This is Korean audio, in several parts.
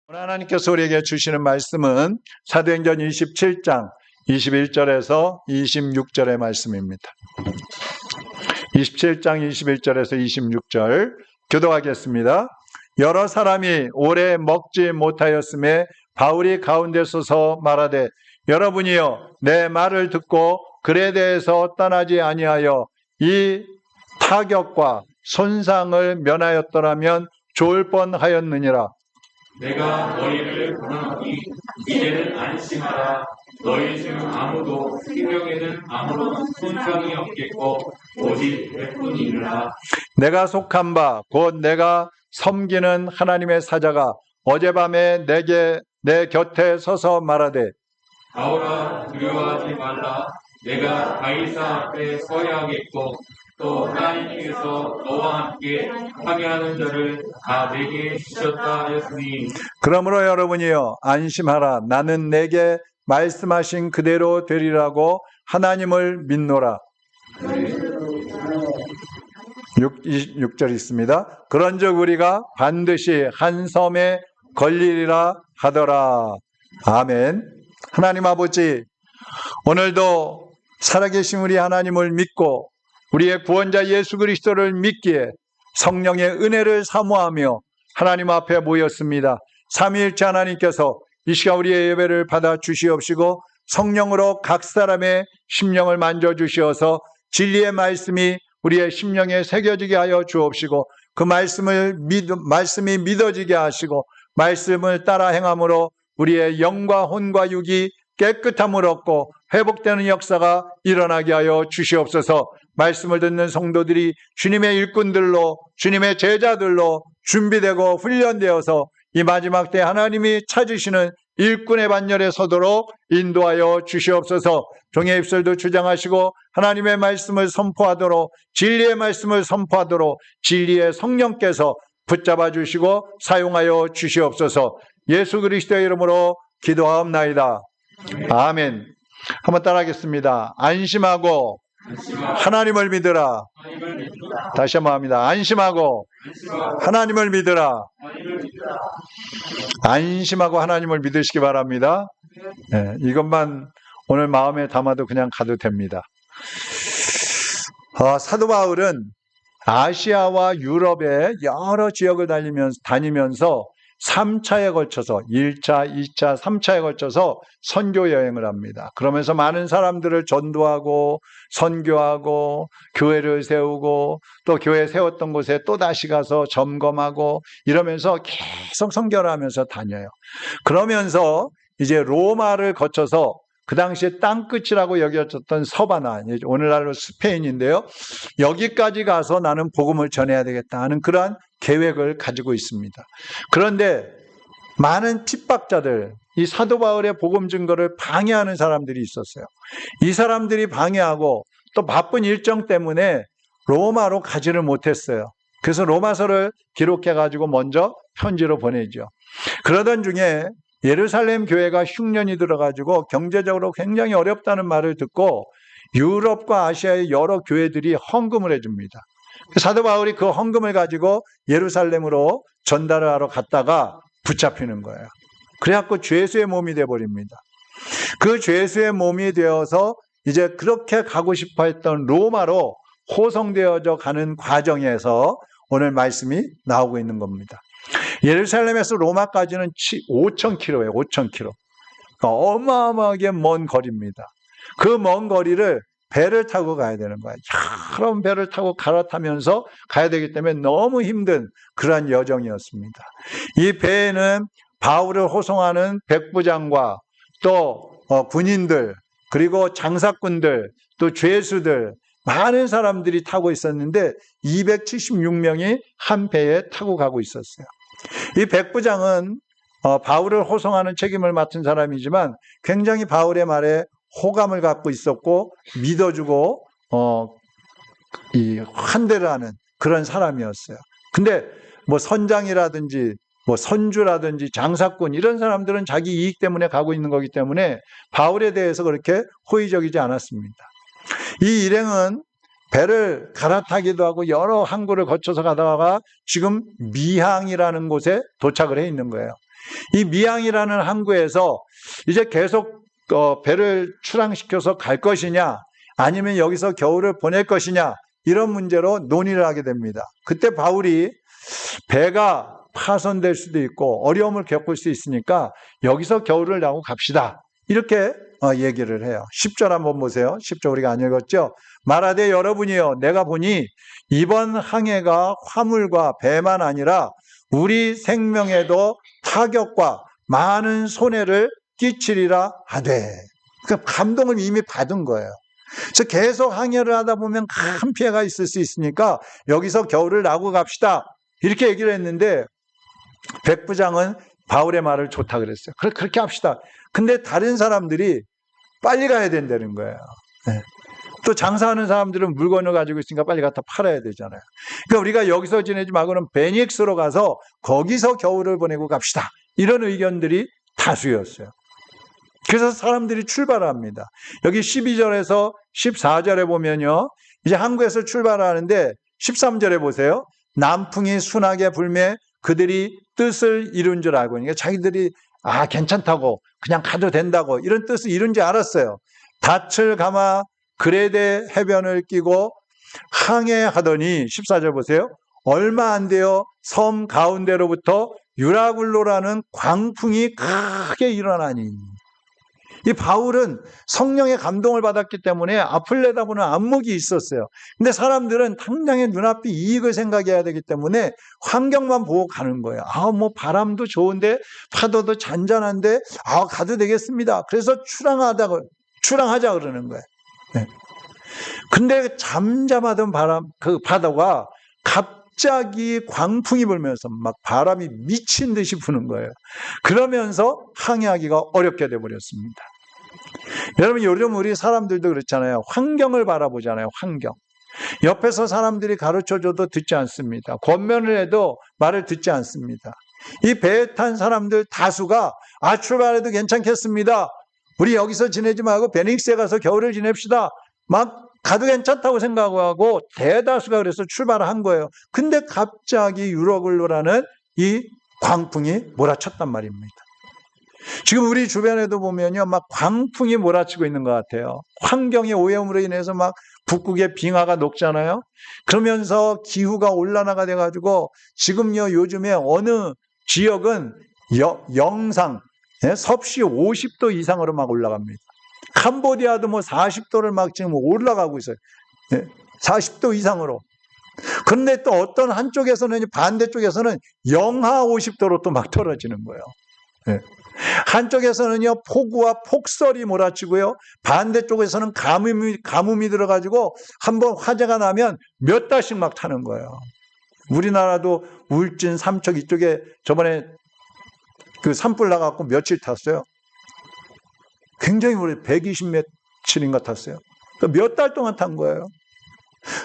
오늘 하나님께서 우리에게 주시는 말씀은 사도행전 27장 21절에서 26절의 말씀입니다. 27장 21절에서 26절 교독하겠습니다. 여러 사람이 오래 먹지 못하였음에 바울이 가운데 서서 말하되 여러분이여 내 말을 듣고 글에 대해서 떠나지 아니하여 이 타격과 손상을 면하였더라면 좋을 뻔하였느니라. 내가 너희를 권하노니 이제는 안심하라. 너희 중 아무도 생명에는 아무런 손상이 없겠고 오직 백뿐이니라. 내가 속한 바 곧 내가 섬기는 하나님의 사자가 어젯밤에 내 곁에 서서 말하되 바울아 두려워하지 말라. 내가 가이사 앞에 서야 하겠고 또 하나님께서 너와 함께 항해하는 자를 다 내게 주셨다 하였으니 그러므로 여러분이여 안심하라. 나는 내게 말씀하신 그대로 되리라고 하나님을 믿노라. 6절 있습니다. 그런즉 우리가 반드시 한 섬에 걸리리라 하더라. 아멘. 하나님 아버지, 오늘도 살아계신 우리 하나님을 믿고 우리의 구원자 예수 그리스도를 믿기에 성령의 은혜를 사모하며 하나님 앞에 모였습니다. 삼위일체 하나님께서 이 시간 우리의 예배를 받아 주시옵시고 성령으로 각 사람의 심령을 만져주시어서 진리의 말씀이 우리의 심령에 새겨지게 하여 주옵시고 그 말씀이 믿어지게 하시고 말씀을 따라 행함으로 우리의 영과 혼과 육이 깨끗함을 얻고 회복되는 역사가 일어나게 하여 주시옵소서. 말씀을 듣는 성도들이 주님의 일꾼들로 주님의 제자들로 준비되고 훈련되어서 이 마지막 때 하나님이 찾으시는 일꾼의 반열에 서도록 인도하여 주시옵소서. 종의 입술도 주장하시고 하나님의 말씀을 선포하도록 진리의 말씀을 선포하도록 진리의 성령께서 붙잡아 주시고 사용하여 주시옵소서. 예수 그리스도의 이름으로 기도하옵나이다. 아멘. 한번 따라하겠습니다. 안심하고 하나님을 믿으라. 다시 한번 합니다. 안심하고 하나님을 믿으라. 안심하고 하나님을 믿으시기 바랍니다. 네, 이것만 오늘 마음에 담아도 그냥 가도 됩니다. 사도 바울은 아시아와 유럽의 여러 지역을 다니면서 3차에 걸쳐서 1차, 2차, 3차에 걸쳐서 선교 여행을 합니다. 그러면서 많은 사람들을 전도하고 선교하고 교회를 세우고 또 교회 세웠던 곳에 또 다시 가서 점검하고 이러면서 계속 선교를 하면서 다녀요. 그러면서 이제 로마를 거쳐서 그 당시에 땅끝이라고 여겨졌던 서바나, 오늘날로 스페인인데요. 여기까지 가서 나는 복음을 전해야 되겠다 하는 그러한 계획을 가지고 있습니다. 그런데 많은 핍박자들, 이 사도 바울의 복음 증거를 방해하는 사람들이 있었어요. 이 사람들이 방해하고 또 바쁜 일정 때문에 로마로 가지를 못했어요. 그래서 로마서를 기록해가지고 먼저 편지로 보내죠. 그러던 중에 예루살렘 교회가 흉년이 들어가지고 경제적으로 굉장히 어렵다는 말을 듣고 유럽과 아시아의 여러 교회들이 헌금을 해줍니다. 사도 바울이 그 헌금을 가지고 예루살렘으로 전달을 하러 갔다가 붙잡히는 거예요. 그래갖고 죄수의 몸이 되어버립니다. 그 죄수의 몸이 되어서 이제 그렇게 가고 싶어 했던 로마로 호송되어져 가는 과정에서 오늘 말씀이 나오고 있는 겁니다. 예루살렘에서 로마까지는 5,000km예요. 5,000km. 어마어마하게 먼 거리입니다. 그 먼 거리를 배를 타고 가야 되는 거예요. 여러 배를 타고 갈아타면서 가야 되기 때문에 너무 힘든 그러한 여정이었습니다. 이 배에는 바울을 호송하는 백부장과 또 군인들 그리고 장사꾼들 또 죄수들 많은 사람들이 타고 있었는데 276명이 한 배에 타고 가고 있었어요. 이 백부장은 바울을 호송하는 책임을 맡은 사람이지만 굉장히 바울의 말에 호감을 갖고 있었고 믿어주고 환대를 하는 그런 사람이었어요. 근데 뭐 선장이라든지 뭐 선주라든지 장사꾼 이런 사람들은 자기 이익 때문에 가고 있는 거기 때문에 바울에 대해서 그렇게 호의적이지 않았습니다. 이 일행은 배를 갈아타기도 하고 여러 항구를 거쳐서 가다가 지금 미항이라는 곳에 도착을 해 있는 거예요. 이 미양이라는 항구에서 이제 계속 배를 출항시켜서 갈 것이냐, 아니면 여기서 겨울을 보낼 것이냐, 이런 문제로 논의를 하게 됩니다. 그때 바울이 배가 파손될 수도 있고 어려움을 겪을 수 있으니까 여기서 겨울을 나고 갑시다, 이렇게 얘기를 해요. 10절 한번 보세요. 10절 우리가 안 읽었죠? 말하되 여러분이여, 내가 보니 이번 항해가 화물과 배만 아니라 우리 생명에도 타격과 많은 손해를 끼치리라 하되. 그러니까 감동을 이미 받은 거예요. 그래서 계속 항해를 하다 보면 큰 피해가 있을 수 있으니까 여기서 겨울을 나고 갑시다, 이렇게 얘기를 했는데 백부장은 바울의 말을 좋다 그랬어요. 그렇게 합시다. 근데 다른 사람들이 빨리 가야 된다는 거예요. 네. 또 장사하는 사람들은 물건을 가지고 있으니까 빨리 갖다 팔아야 되잖아요. 그러니까 우리가 여기서 지내지 말고는 베닉스로 가서 거기서 겨울을 보내고 갑시다, 이런 의견들이 다수였어요. 그래서 사람들이 출발합니다. 여기 12절에서 14절에 보면요, 이제 항구에서 출발하는데 13절에 보세요. 남풍이 순하게 불매 그들이 뜻을 이룬 줄 알고, 그러니까 자기들이 괜찮다고, 그냥 가도 된다고, 이런 뜻을 이룬 줄 알았어요. 닻을 감아 그레데 해변을 끼고 항해하더니 14절 보세요. 얼마 안 되어 섬 가운데로부터 유라굴로라는 광풍이 크게 일어나니. 이 바울은 성령의 감동을 받았기 때문에 앞을 내다보는 안목이 있었어요. 근데 사람들은 당장의 눈앞이 이익을 생각해야 되기 때문에 환경만 보고 가는 거예요. 뭐 바람도 좋은데 파도도 잔잔한데 가도 되겠습니다. 그래서 출항하자 그러는 거예요. 네. 근데 잠잠하던 그 파도가 갑자기 광풍이 불면서 막 바람이 미친 듯이 부는 거예요. 그러면서 항해하기가 어렵게 돼버렸습니다. 여러분, 요즘 우리 사람들도 그렇잖아요. 환경을 바라보잖아요. 환경. 옆에서 사람들이 가르쳐줘도 듣지 않습니다. 권면을 해도 말을 듣지 않습니다. 이 배에 탄 사람들 다수가 출발해도 괜찮겠습니다, 우리 여기서 지내지 말고 베닉스에 가서 겨울을 지냅시다, 막 가도 괜찮다고 생각하고 대다수가 그래서 출발을 한 거예요. 근데 갑자기 유라굴로라는 이 광풍이 몰아쳤단 말입니다. 지금 우리 주변에도 보면요, 막 광풍이 몰아치고 있는 것 같아요. 환경의 오염으로 인해서 막 북극의 빙하가 녹잖아요. 그러면서 기후가 온난화가 돼가지고 지금요, 요즘에 어느 지역은 영상, 섭씨 50도 이상으로 막 올라갑니다. 캄보디아도 뭐 40도를 막 지금 올라가고 있어요. 40도 이상으로. 그런데 또 어떤 한쪽에서는, 반대쪽에서는 영하 50도로 또 막 떨어지는 거예요. 한쪽에서는요, 폭우와 폭설이 몰아치고요, 반대쪽에서는 가뭄이 들어가지고 한번 화재가 나면 몇 달씩 막 타는 거예요. 우리나라도 울진, 삼척 이쪽에 저번에 그 산불 나갖고 며칠 탔어요. 굉장히 오래, 120며칠인가 탔어요. 몇 달 동안 탄 거예요.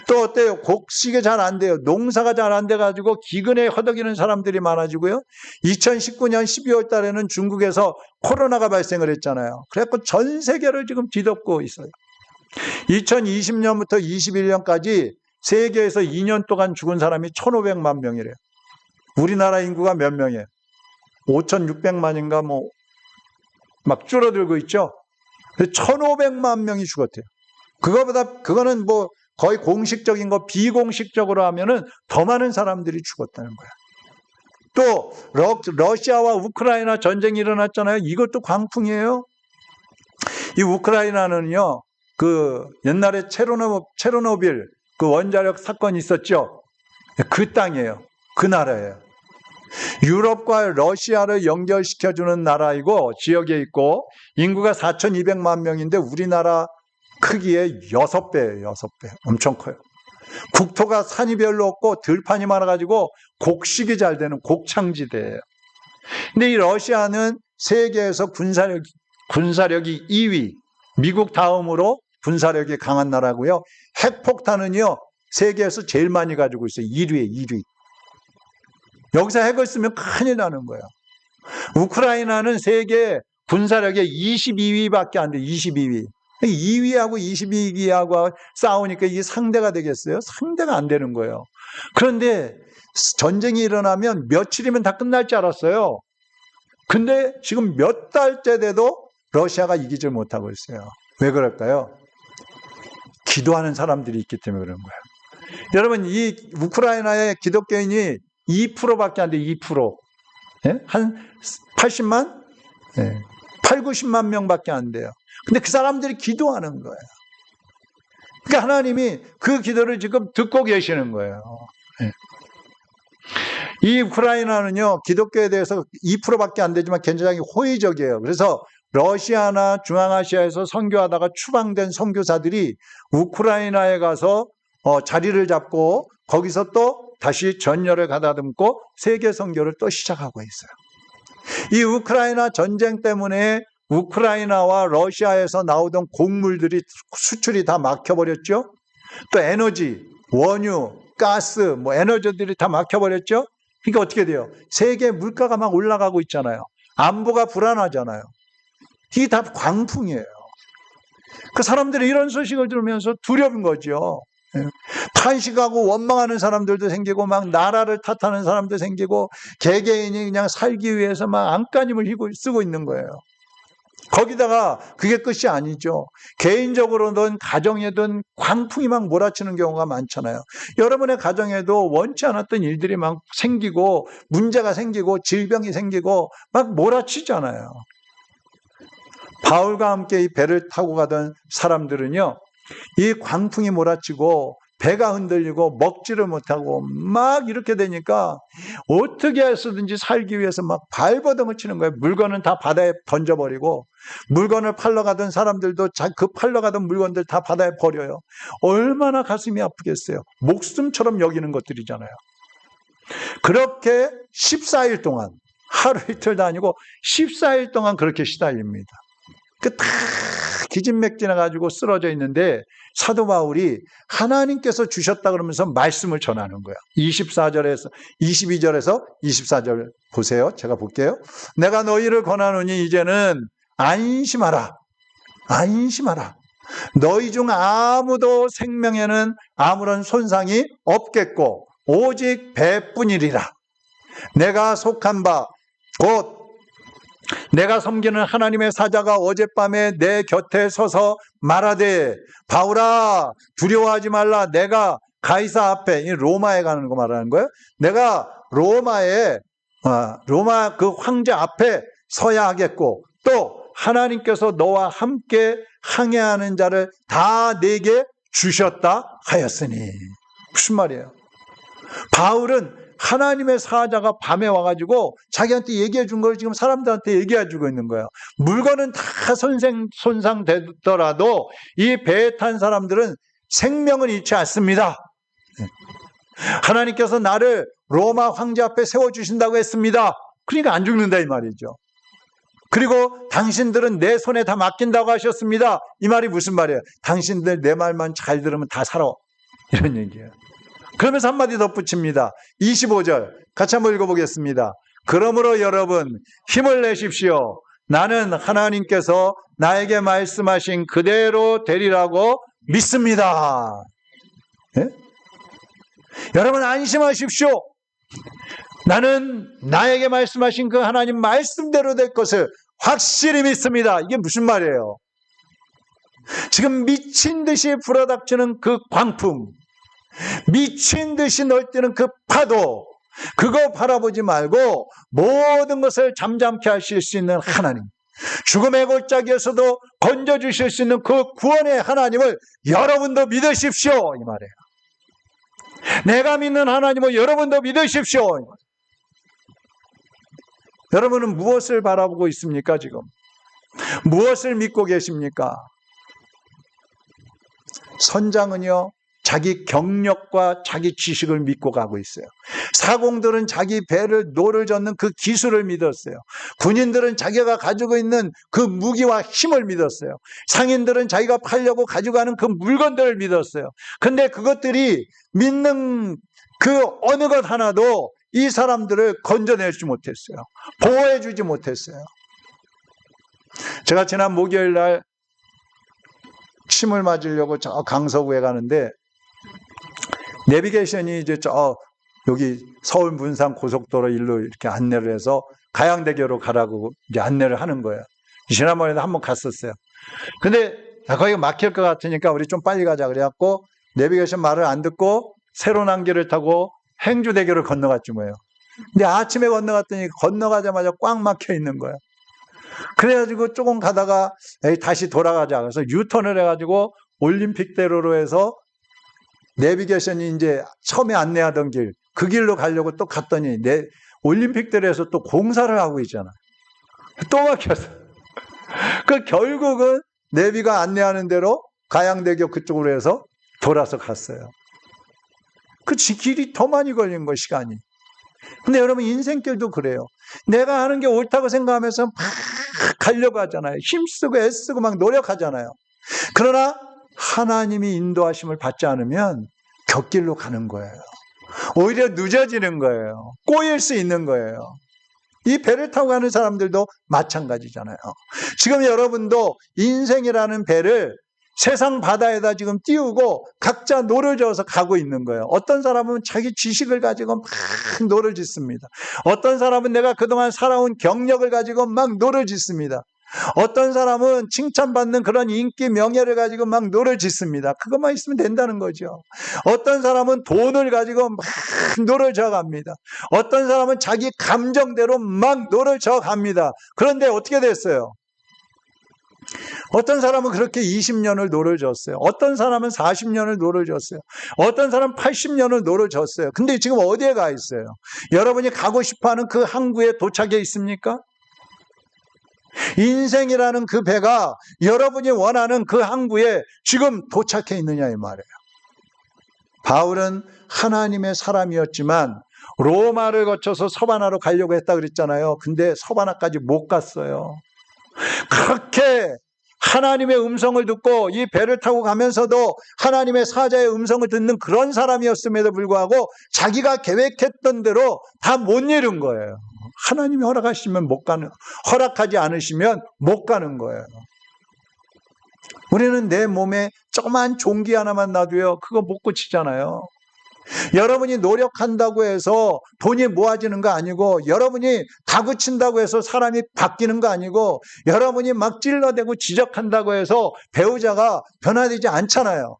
또 어때요? 곡식이 잘 안 돼요. 농사가 잘 안 돼가지고 기근에 허덕이는 사람들이 많아지고요. 2019년 12월 달에는 중국에서 코로나가 발생을 했잖아요. 그래서 전 세계를 지금 뒤덮고 있어요. 2020년부터 21년까지 세계에서 2년 동안 죽은 사람이 1,500만 명이래요. 우리나라 인구가 몇 명이에요? 5,600만인가 막 줄어들고 있죠. 1,500만 명이 죽었대요. 그거는 뭐 거의 공식적인 거, 비공식적으로 하면은 더 많은 사람들이 죽었다는 거야. 또 러시아와 우크라이나 전쟁이 일어났잖아요. 이것도 광풍이에요. 이 우크라이나는요, 그 옛날에 체르노빌 그 원자력 사건이 있었죠. 그 땅이에요. 그 나라예요. 유럽과 러시아를 연결시켜주는 나라이고 지역에 있고 인구가 4,200만 명인데 우리나라 크기의 6배예요. 6배. 엄청 커요. 국토가 산이 별로 없고 들판이 많아가지고 곡식이 잘 되는 곡창지대예요. 근데 이 러시아는 세계에서 군사력이 2위, 미국 다음으로 군사력이 강한 나라고요. 핵폭탄은요, 세계에서 제일 많이 가지고 있어요. 1위. 여기서 핵을 쓰면 큰일 나는 거예요. 우크라이나는 세계 군사력의 22위밖에 안 돼요. 22위. 2위하고 22위하고 싸우니까 이게 상대가 되겠어요? 상대가 안 되는 거예요. 그런데 전쟁이 일어나면 며칠이면 다 끝날 줄 알았어요. 근데 지금 몇 달째 돼도 러시아가 이기질 못하고 있어요. 왜 그럴까요? 기도하는 사람들이 있기 때문에 그런 거예요. 여러분, 이 우크라이나의 기독교인이 2%밖에 안 돼요. 2%. 예? 한 80만? 예. 8, 90만 명밖에 안 돼요. 근데 그 사람들이 기도하는 거예요. 그러니까 하나님이 그 기도를 지금 듣고 계시는 거예요. 예. 이 우크라이나는요, 기독교에 대해서 2%밖에 안 되지만 굉장히 호의적이에요. 그래서 러시아나 중앙아시아에서 선교하다가 추방된 선교사들이 우크라이나에 가서 자리를 잡고 거기서 또 다시 전열을 가다듬고 세계 선교를 또 시작하고 있어요. 이 우크라이나 전쟁 때문에 우크라이나와 러시아에서 나오던 곡물들이 수출이 다 막혀버렸죠. 또 에너지, 원유, 가스, 뭐 에너지들이 다 막혀버렸죠. 그러니까 어떻게 돼요? 세계 물가가 막 올라가고 있잖아요. 안보가 불안하잖아요. 이게 다 광풍이에요. 그 사람들이 이런 소식을 들으면서 두려운 거죠. 탄식하고 원망하는 사람들도 생기고 막 나라를 탓하는 사람도 생기고 개개인이 그냥 살기 위해서 막 안간힘을 쓰고 있는 거예요. 거기다가 그게 끝이 아니죠. 개인적으로든 가정에든 광풍이 막 몰아치는 경우가 많잖아요. 여러분의 가정에도 원치 않았던 일들이 막 생기고 문제가 생기고 질병이 생기고 막 몰아치잖아요. 바울과 함께 이 배를 타고 가던 사람들은요, 이 광풍이 몰아치고 배가 흔들리고 먹지를 못하고 막 이렇게 되니까 어떻게 해서든지 살기 위해서 막 발버둥을 치는 거예요. 물건은 다 바다에 던져버리고 물건을 팔러 가던 사람들도 그 팔러 가던 물건들 다 바다에 버려요. 얼마나 가슴이 아프겠어요. 목숨처럼 여기는 것들이잖아요. 그렇게 14일 동안, 하루 이틀도 아니고 14일 동안 그렇게 시달립니다. 다 기진맥진해 가지고 쓰러져 있는데 사도 바울이 하나님께서 주셨다 그러면서 말씀을 전하는 거예요. 22절에서 24절 보세요. 제가 볼게요. 내가 너희를 권하노니 이제는 안심하라. 안심하라. 너희 중 아무도 생명에는 아무런 손상이 없겠고 오직 배뿐이리라. 내가 속한 바 곧 내가 섬기는 하나님의 사자가 어젯밤에 내 곁에 서서 말하되 바울아 두려워하지 말라. 내가 가이사 앞에, 이 로마에 가는 거 말하는 거예요. 내가 로마 그 황제 앞에 서야 하겠고 또 하나님께서 너와 함께 항해하는 자를 다 내게 주셨다 하였으니. 무슨 말이에요? 바울은 하나님의 사자가 밤에 와가지고 자기한테 얘기해 준 걸 지금 사람들한테 얘기해 주고 있는 거예요. 물건은 다 손상되더라도 이 배에 탄 사람들은 생명은 잃지 않습니다. 하나님께서 나를 로마 황제 앞에 세워주신다고 했습니다. 그러니까 안 죽는다 이 말이죠. 그리고 당신들은 내 손에 다 맡긴다고 하셨습니다. 이 말이 무슨 말이에요? 당신들 내 말만 잘 들으면 다 살아. 이런 얘기예요. 그러면서 한마디 덧붙입니다. 25절 같이 한번 읽어보겠습니다. 그러므로 여러분 힘을 내십시오. 나는 하나님께서 나에게 말씀하신 그대로 되리라고 믿습니다. 예? 여러분 안심하십시오. 나는 나에게 말씀하신 그 하나님 말씀대로 될 것을 확실히 믿습니다. 이게 무슨 말이에요? 지금 미친 듯이 불어닥치는 그 광풍, 미친 듯이 널뛰는 그 파도, 그거 바라보지 말고 모든 것을 잠잠케 하실 수 있는 하나님, 죽음의 골짜기에서도 건져주실 수 있는 그 구원의 하나님을 여러분도 믿으십시오 이 말이에요. 내가 믿는 하나님을 여러분도 믿으십시오. 여러분은 무엇을 바라보고 있습니까 지금? 무엇을 믿고 계십니까? 선장은요 자기 경력과 자기 지식을 믿고 가고 있어요. 사공들은 자기 배를 노를 젓는 그 기술을 믿었어요. 군인들은 자기가 가지고 있는 그 무기와 힘을 믿었어요. 상인들은 자기가 팔려고 가져가는 그 물건들을 믿었어요. 근데 그것들이 믿는 그 어느 것 하나도 이 사람들을 건져내지 못했어요. 보호해주지 못했어요. 제가 지난 목요일 날 침을 맞으려고 저 강서구에 가는데 내비게이션이 이제 여기 서울 문산 고속도로 일로 이렇게 안내를 해서 가양대교로 가라고 이제 안내를 하는 거예요. 지난번에도 한번 갔었어요. 근데 거기가 막힐 것 같으니까 우리 좀 빨리 가자 그래갖고 내비게이션 말을 안 듣고 새로 난 길을 타고 행주대교를 건너갔지 뭐예요. 근데 아침에 건너갔더니 건너가자마자 꽉 막혀 있는 거예요. 그래가지고 조금 가다가 에이, 다시 돌아가자. 그래서 유턴을 해가지고 올림픽대로로 해서 내비게이션이 이제 처음에 안내하던 길, 그 길로 가려고 또 갔더니 올림픽대로에서 또 공사를 하고 있잖아. 또 막혔어. 그 결국은 내비가 안내하는 대로 가양대교 그쪽으로 해서 돌아서 갔어요. 그 길이 더 많이 걸린 거 시간이. 근데 여러분 인생길도 그래요. 내가 하는 게 옳다고 생각하면서 막 가려고 하잖아요. 힘쓰고 애쓰고 막 노력하잖아요. 그러나 하나님이 인도하심을 받지 않으면 곁길로 가는 거예요. 오히려 늦어지는 거예요. 꼬일 수 있는 거예요. 이 배를 타고 가는 사람들도 마찬가지잖아요. 지금 여러분도 인생이라는 배를 세상 바다에다 지금 띄우고 각자 노를 저어서 가고 있는 거예요. 어떤 사람은 자기 지식을 가지고 막 노를 짓습니다. 어떤 사람은 내가 그동안 살아온 경력을 가지고 막 노를 짓습니다. 어떤 사람은 칭찬받는 그런 인기 명예를 가지고 막 노를 짓습니다. 그것만 있으면 된다는 거죠. 어떤 사람은 돈을 가지고 막 노를 저어갑니다. 어떤 사람은 자기 감정대로 막 노를 저어갑니다. 그런데 어떻게 됐어요? 어떤 사람은 그렇게 20년을 노를 졌어요. 어떤 사람은 40년을 노를 졌어요. 어떤 사람은 80년을 노를 졌어요. 근데 지금 어디에 가 있어요? 여러분이 가고 싶어하는 그 항구에 도착해 있습니까? 인생이라는 그 배가 여러분이 원하는 그 항구에 지금 도착해 있느냐 이 말이에요. 바울은 하나님의 사람이었지만 로마를 거쳐서 서바나로 가려고 했다 그랬잖아요. 근데 서바나까지 못 갔어요. 그렇게 하나님의 음성을 듣고 이 배를 타고 가면서도 하나님의 사자의 음성을 듣는 그런 사람이었음에도 불구하고 자기가 계획했던 대로 다 못 이룬 거예요. 하나님이 허락하시면 못 가는, 허락하지 않으시면 못 가는 거예요. 우리는 내 몸에 조그만 종기 하나만 놔도요, 그거 못 고치잖아요. 여러분이 노력한다고 해서 돈이 모아지는 거 아니고, 여러분이 다그친다고 해서 사람이 바뀌는 거 아니고, 여러분이 막 찔러대고 지적한다고 해서 배우자가 변화되지 않잖아요.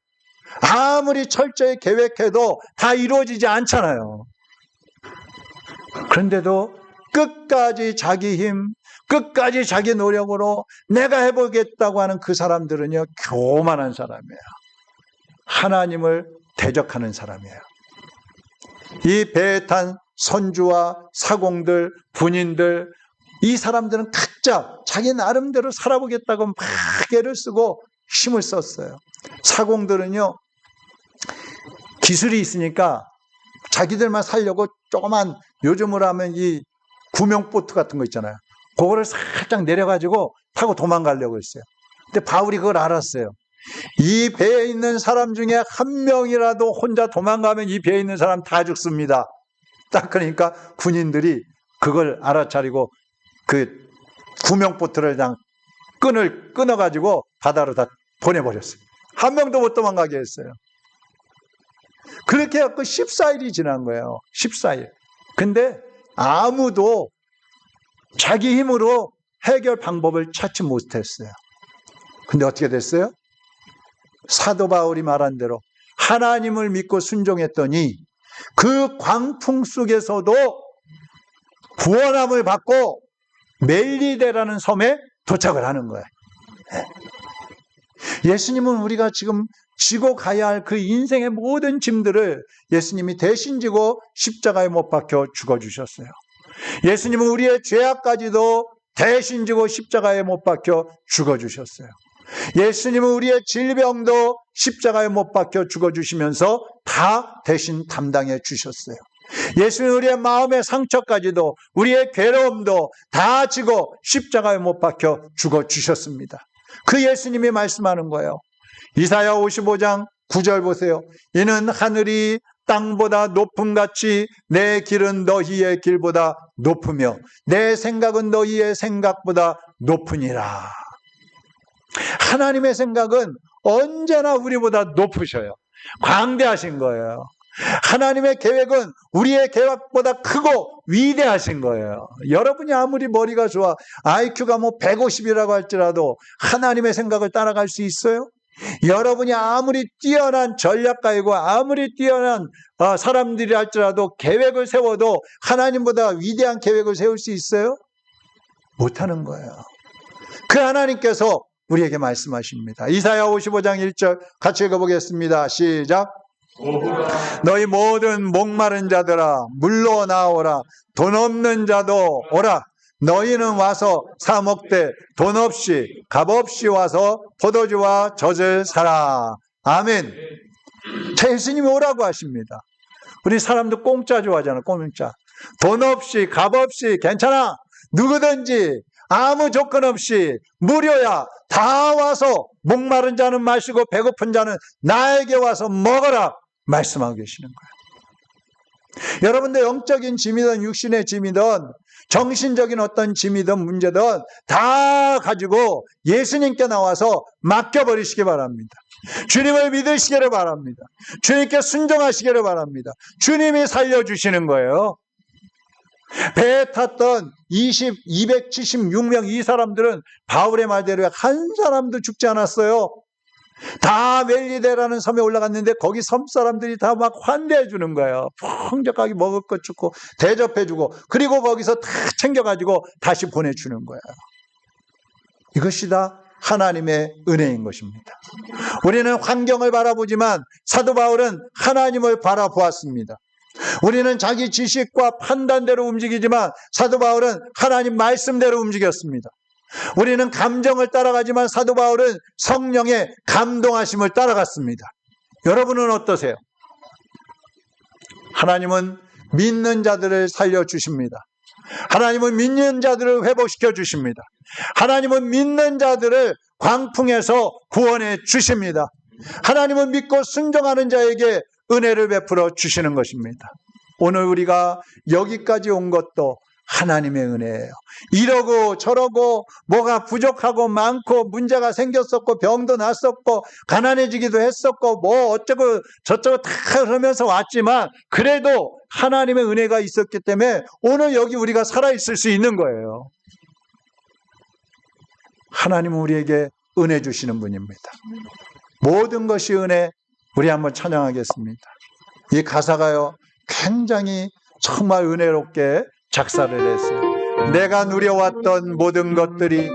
아무리 철저히 계획해도 다 이루어지지 않잖아요. 그런데도 끝까지 자기 힘, 끝까지 자기 노력으로 내가 해보겠다고 하는 그 사람들은요, 교만한 사람이에요. 하나님을 대적하는 사람이에요. 이 배에 탄 선주와 사공들, 군인들, 이 사람들은 각자 자기 나름대로 살아보겠다고 막 애를 쓰고 힘을 썼어요. 사공들은요, 기술이 있으니까 자기들만 살려고 조그만, 요즘으로 하면 이 구명보트 같은 거 있잖아요. 그거를 살짝 내려가지고 타고 도망가려고 했어요. 근데 바울이 그걸 알았어요. 이 배에 있는 사람 중에 한 명이라도 혼자 도망가면 이 배에 있는 사람 다 죽습니다. 딱 그러니까 군인들이 그걸 알아차리고 그 구명보트를 그냥 끈을 끊어가지고 바다로 다 보내버렸어요. 한 명도 못 도망가게 했어요. 그렇게 해서 14일이 지난 거예요. 14일. 근데 아무도 자기 힘으로 해결 방법을 찾지 못했어요. 근데 어떻게 됐어요? 사도 바울이 말한 대로 하나님을 믿고 순종했더니 그 광풍 속에서도 구원함을 받고 멜리데라는 섬에 도착을 하는 거예요. 예수님은 우리가 지금 지고 가야 할 그 인생의 모든 짐들을 예수님이 대신 지고 십자가에 못 박혀 죽어주셨어요. 예수님은 우리의 죄악까지도 대신 지고 십자가에 못 박혀 죽어주셨어요. 예수님은 우리의 질병도 십자가에 못 박혀 죽어주시면서 다 대신 담당해 주셨어요. 예수님은 우리의 마음의 상처까지도, 우리의 괴로움도 다 지고 십자가에 못 박혀 죽어주셨습니다. 그 예수님이 말씀하는 거예요. 이사야 55장 9절 보세요. 이는 하늘이 땅보다 높음같이 내 길은 너희의 길보다 높으며 내 생각은 너희의 생각보다 높으니라. 하나님의 생각은 언제나 우리보다 높으셔요. 광대하신 거예요. 하나님의 계획은 우리의 계획보다 크고 위대하신 거예요. 여러분이 아무리 머리가 좋아 IQ가 뭐 150이라고 할지라도 하나님의 생각을 따라갈 수 있어요? 여러분이 아무리 뛰어난 전략가이고 아무리 뛰어난 사람들이 할지라도 계획을 세워도 하나님보다 위대한 계획을 세울 수 있어요? 못하는 거예요. 그 하나님께서 우리에게 말씀하십니다. 이사야 55장 1절 같이 읽어보겠습니다. 시작. 너희 모든 목마른 자들아 물러 나오라. 돈 없는 자도 오라. 너희는 와서 사 먹되 돈 없이 값 없이 와서 포도주와 젖을 사라. 아멘. 예수님이 오라고 하십니다. 우리 사람들 공짜 좋아하잖아. 공짜. 돈 없이 값 없이 괜찮아. 누구든지 아무 조건 없이 무료야. 다 와서 목마른 자는 마시고 배고픈 자는 나에게 와서 먹어라 말씀하고 계시는 거예요. 여러분들 영적인 짐이든 육신의 짐이든 정신적인 어떤 짐이든 문제든 다 가지고 예수님께 나와서 맡겨버리시기 바랍니다. 주님을 믿으시기를 바랍니다. 주님께 순종하시기를 바랍니다. 주님이 살려주시는 거예요. 배에 탔던 276명 이 사람들은 바울의 말대로 한 사람도 죽지 않았어요. 다 멜리데라는 섬에 올라갔는데 거기 섬 사람들이 다 막 환대해 주는 거예요. 풍족하게 먹을 것 주고 대접해 주고 그리고 거기서 다 챙겨가지고 다시 보내주는 거예요. 이것이 다 하나님의 은혜인 것입니다. 우리는 환경을 바라보지만 사도 바울은 하나님을 바라보았습니다. 우리는 자기 지식과 판단대로 움직이지만 사도 바울은 하나님 말씀대로 움직였습니다. 우리는 감정을 따라가지만 사도 바울은 성령의 감동하심을 따라갔습니다. 여러분은 어떠세요? 하나님은 믿는 자들을 살려주십니다. 하나님은 믿는 자들을 회복시켜 주십니다. 하나님은 믿는 자들을 광풍에서 구원해 주십니다. 하나님은 믿고 순종하는 자에게 은혜를 베풀어 주시는 것입니다. 오늘 우리가 여기까지 온 것도 하나님의 은혜예요. 이러고 저러고 뭐가 부족하고 많고 문제가 생겼었고 병도 났었고 가난해지기도 했었고 뭐 어쩌고 저쩌고 다 그러면서 왔지만 그래도 하나님의 은혜가 있었기 때문에 오늘 여기 우리가 살아있을 수 있는 거예요. 하나님은 우리에게 은혜 주시는 분입니다. 모든 것이 은혜. 우리 한번 찬양하겠습니다. 이 가사가요 굉장히 정말 은혜롭게 작사를 했어요. 내가 누려왔던 모든 것들이,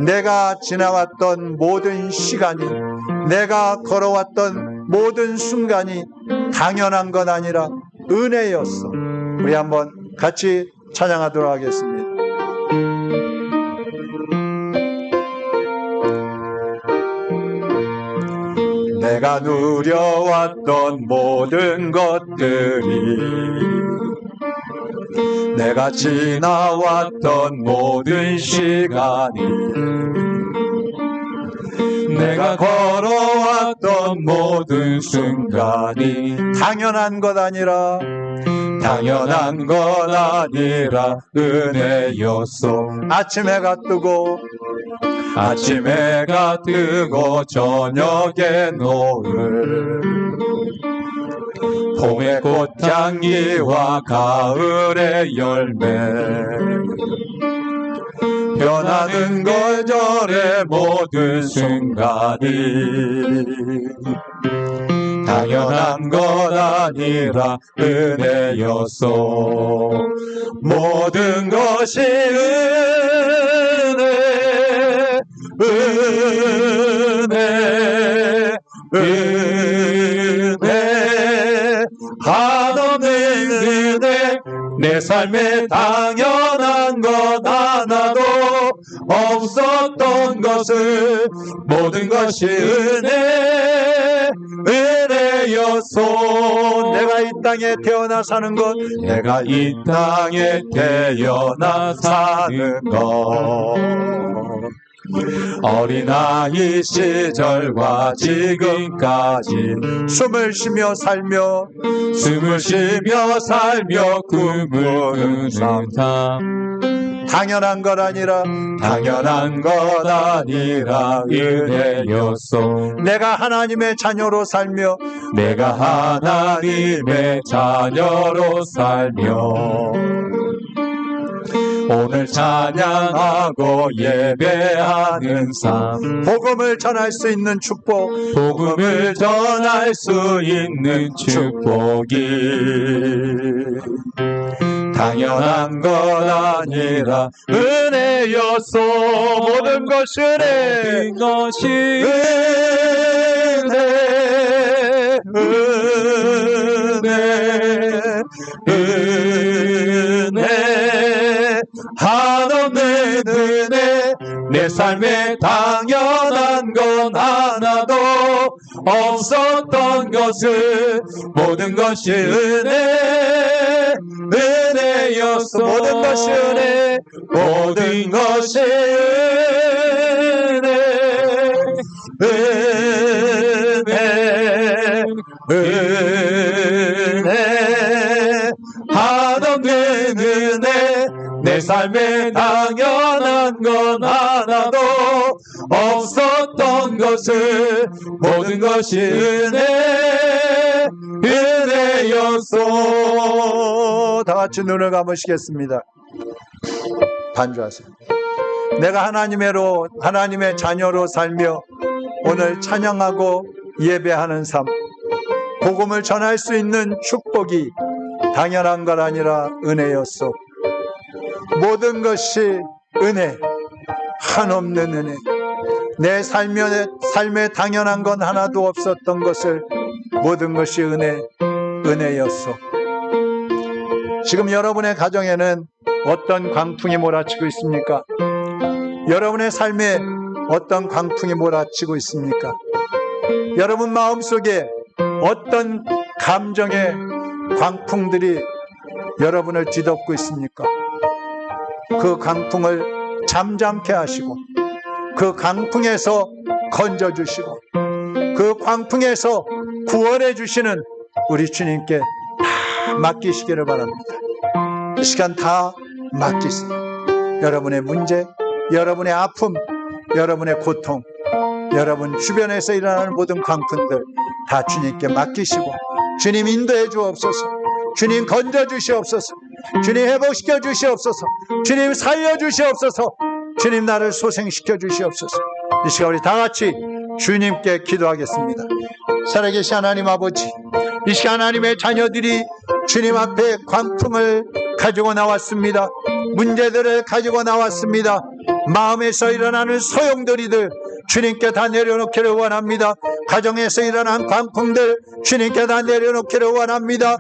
내가 지나왔던 모든 시간이, 내가 걸어왔던 모든 순간이 당연한 건 아니라 은혜였어. 우리 한번 같이 찬양하도록 하겠습니다. 내가 누려왔던 모든 것들이, 내가 지나왔던 모든 시간이, 내가 걸어왔던 모든 순간이 당연한 것 아니라 은혜였소. 아침 해가 뜨고 저녁에 노을, 봄의 꽃향기와 가을의 열매, 변하는 계절의 모든 순간이 당연한 것 아니라 은혜였소. 모든 것이 은혜, 한없는 은혜. 내 삶에 당연한 것 하나도 없었던 것을, 모든 것이 은혜였소. 내가 이 땅에 태어나 사는 것, 내가 이 땅에 태어나 사는 것, 어린아이 시절과 지금까지 숨을 쉬며 살며 꿈을 꾸는 삶, 당연한 것 아니라 당연한 것 아니라 은혜였소. 내가 하나님의 자녀로 살며 내가 하나님의 자녀로 살며 오늘 찬양하고 예배하는 삶, 복음을 전할 수 있는 축복, 복음을 전할 수 있는 축복이 당연한 것 아니라 은혜였소. 모든 것이 은혜, 모든 것이 은혜 한없는 은혜. 내 삶에 당연한 건 하나도 없었던 것을 모든 것이 은혜였어. 모든 것이 은혜, 모든 것이 은혜 한없는 은혜. 내 삶에 당연한 건 하나도 없었던 것을 모든 것이 은혜였소. 다 같이 눈을 감으시겠습니다. 반주하세요. 내가 하나님의 자녀로 살며 오늘 찬양하고 예배하는 삶, 복음을 전할 수 있는 축복이 당연한 것 아니라 은혜였소. 모든 것이 은혜, 한없는 은혜. 내 삶에 당연한 건 하나도 없었던 것을 모든 것이 은혜였소. 지금 여러분의 가정에는 어떤 광풍이 몰아치고 있습니까? 여러분의 삶에 어떤 광풍이 몰아치고 있습니까? 여러분 마음속에 어떤 감정의 광풍들이 여러분을 뒤덮고 있습니까? 그 강풍을 잠잠케 하시고 그 강풍에서 건져주시고 그 광풍에서 구원해 주시는 우리 주님께 다 맡기시기를 바랍니다. 이 시간 다 맡기세요. 여러분의 문제, 여러분의 아픔, 여러분의 고통, 여러분 주변에서 일어나는 모든 광풍들 다 주님께 맡기시고 주님 인도해 주옵소서. 주님 건져 주시옵소서. 주님 회복시켜 주시옵소서. 주님 살려 주시옵소서. 주님 나를 소생시켜 주시옵소서. 이 시간 우리 다 같이 주님께 기도하겠습니다. 살아계신 하나님 아버지, 이 시간 하나님의 자녀들이 주님 앞에 광풍을 가지고 나왔습니다. 문제들을 가지고 나왔습니다. 마음에서 일어나는 소용돌이들 주님께 다 내려놓기를 원합니다. 가정에서 일어난 광풍들 주님께 다 내려놓기를 원합니다.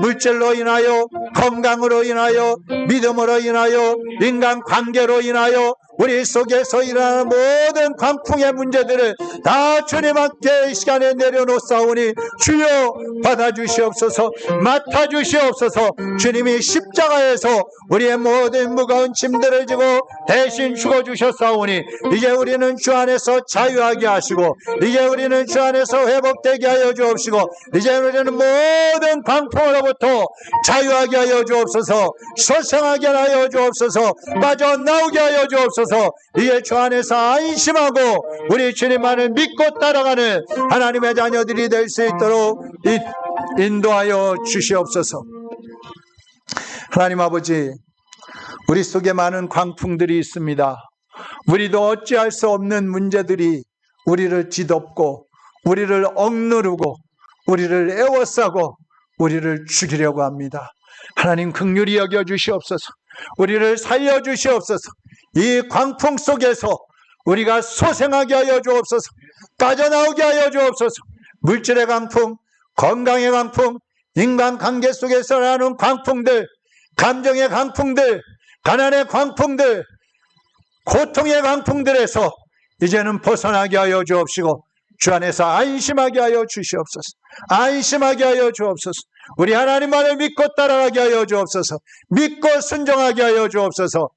물질로 인하여, 건강으로 인하여, 믿음으로 인하여, 인간관계로 인하여 우리 속에서 일어나는 모든 광풍의 문제들을 다 주님 앞에 이 시간에 내려놓사오니 주여 받아주시옵소서. 맡아주시옵소서. 주님이 십자가에서 우리의 모든 무거운 짐들을 지고 대신 죽어주셨사오니 이제 우리는 주 안에서 자유하게 하시고 이제 우리는 주 안에서 회복되게 하여 주옵시고 이제 우리는 모든 광풍으로부터 자유하게 하여 주옵소서. 소생하게 하여 주옵소서. 빠져나오게 하여 주옵소서. 이제 주 안에서 안심하고 우리 주님만을 믿고 따라가는 하나님의 자녀들이 될 수 있도록 인도하여 주시옵소서. 하나님 아버지, 우리 속에 많은 광풍들이 있습니다. 우리도 어찌할 수 없는 문제들이 우리를 뒤덮고 우리를 억누르고 우리를 애워싸고 우리를 죽이려고 합니다. 하나님 긍휼히 여겨 주시옵소서. 우리를 살려 주시옵소서. 이 광풍 속에서 우리가 소생하게 하여 주옵소서. 빠져나오게 하여 주옵소서. 물질의 광풍, 건강의 광풍, 인간관계 속에서 나는 광풍들, 감정의 광풍들, 가난의 광풍들, 고통의 광풍들에서 이제는 벗어나게 하여 주옵시고 주 안에서 안심하게 하여 주시옵소서. 안심하게 하여 주옵소서. 우리 하나님만을 믿고 따라가게 하여 주옵소서. 믿고 순종하게 하여 주옵소서.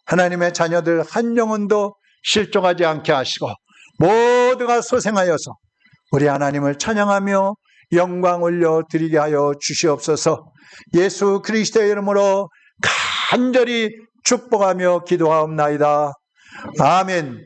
하나님의 자녀들 한 영혼도 실종하지 않게 하시고 모두가 소생하여서 우리 하나님을 찬양하며 영광 올려드리게 하여 주시옵소서. 예수 그리스도의 이름으로 간절히 축복하며 기도하옵나이다. 아멘.